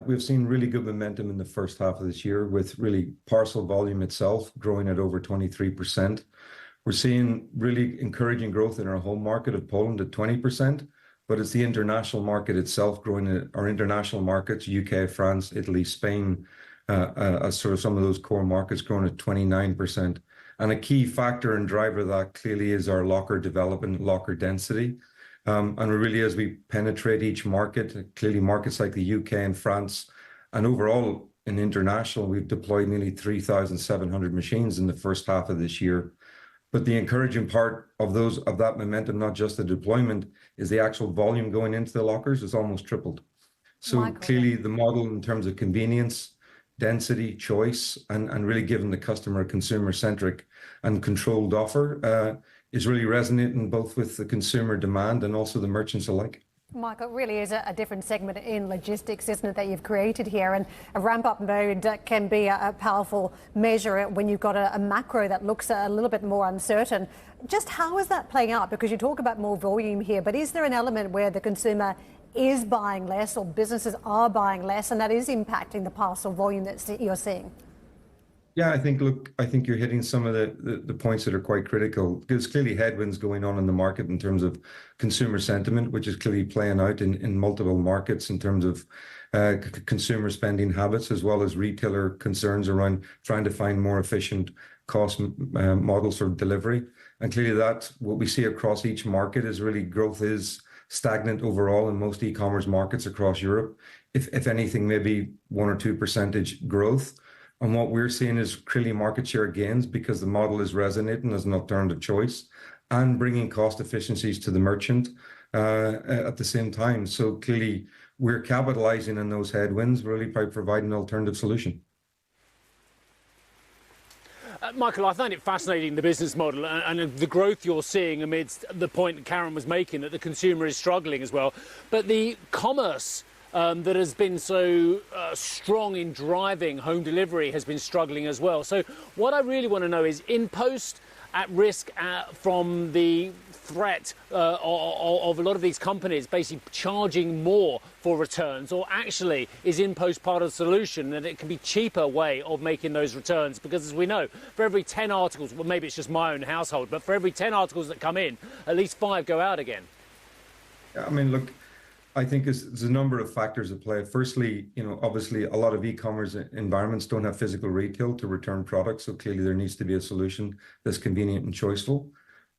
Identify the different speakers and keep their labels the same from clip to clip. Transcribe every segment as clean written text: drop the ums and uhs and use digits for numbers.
Speaker 1: We've seen really good momentum in the first half of this year with really parcel volume itself growing at over 23%. We're seeing really encouraging growth in our home market of Poland at 20%, but it's the international market itself growing. Our international markets, UK, France, Italy, Spain, as sort of some of those core markets growing at 29%. And a key factor and driver of that clearly is our locker development, locker density. And really, as we penetrate each market, clearly markets like the UK and France, and overall in international, we've deployed nearly 3,700 machines in the first half of this year. But the encouraging part of that momentum, not just the deployment, is the actual volume going into the lockers is almost tripled. So
Speaker 2: Michael,
Speaker 1: clearly the model in terms of convenience, density, choice, and really giving the customer a consumer-centric and controlled offer is really resonating both with the consumer demand and also the merchants alike.
Speaker 2: Michael, it really is a different segment in logistics, isn't it, that you've created here? And a ramp-up mode can be a powerful measure when you've got a macro that looks a little bit more uncertain. Just how is that playing out? Because you talk about more volume here, but is there an element where the consumer is buying less or businesses are buying less, and that is impacting the parcel volume that you're seeing?
Speaker 1: Yeah, I think you're hitting some of the points that are quite critical. There's clearly headwinds going on in the market in terms of consumer sentiment, which is clearly playing out in multiple markets in terms of consumer spending habits, as well as retailer concerns around trying to find more efficient cost models for delivery. And clearly that's what we see across each market is really growth is stagnant overall in most e-commerce markets across Europe. If anything, maybe 1 or 2% growth. And what we're seeing is clearly market share gains because the model is resonating as an alternative choice and bringing cost efficiencies to the merchant at the same time. So clearly we're capitalizing on those headwinds really by providing an alternative solution.
Speaker 3: Michael, I find it fascinating, the business model and the growth you're seeing amidst the point that Karen was making that the consumer is struggling as well. But the commerce that has been so strong in driving home delivery has been struggling as well. So what I really want to know is InPost at risk from the threat of a lot of these companies basically charging more for returns, or actually is InPost part of the solution that it can be a cheaper way of making those returns? Because as we know, for every 10 articles, well, maybe it's just my own household, but for every 10 articles that come in, at least 5 go out again.
Speaker 1: I mean, look, I think there's a number of factors at play. Firstly, obviously a lot of e-commerce environments don't have physical retail to return products. So clearly there needs to be a solution that's convenient and choiceful.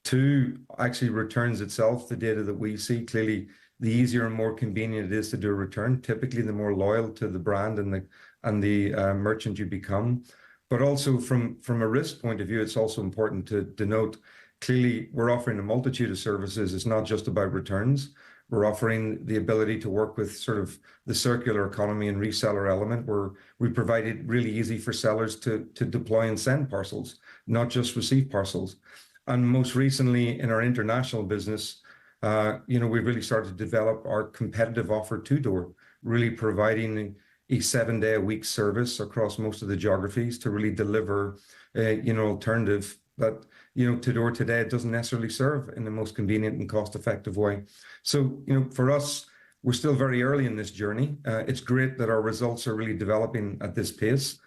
Speaker 1: 2, actually returns itself, the data that we see, clearly the easier and more convenient it is to do a return, typically the more loyal to the brand and the merchant you become. But also from a risk point of view, it's also important to denote, clearly we're offering a multitude of services. It's not just about returns. We're offering the ability to work with sort of the circular economy and reseller element, where we provide it really easy for sellers to deploy and send parcels, not just receive parcels. And most recently in our international business, we've really started to develop our competitive offer to-door, really providing a 7-day-a-week service across most of the geographies to really deliver, alternative that, to-door today it doesn't necessarily serve in the most convenient and cost-effective way. So, for us, we're still very early in this journey. It's great that our results are really developing at this pace,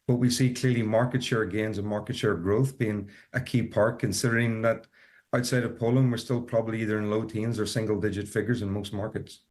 Speaker 1: but we see clearly market share gains and market share growth being a key part, considering that outside of Poland, we're still probably either in low teens or single-digit figures in most markets.